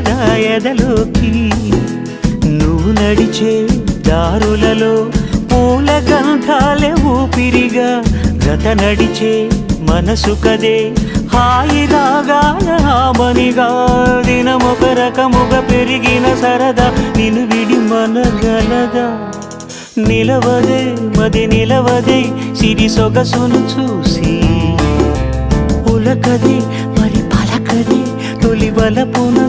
సరదా ఎదలోకి నువ్వు నడిచే దారులలో పూల గంధాలే ఊపిరిగా గత నడిచే మనసు కదే హాయి రాగాల హామనిగా దినమొక రకముగా పెరిగిన సరదా నిన్ను విడి మనగలదా నిలవదే మది నిలవదే సిరి సొగసును చూసి పులకదే మరి పలకదే తొలి వలపున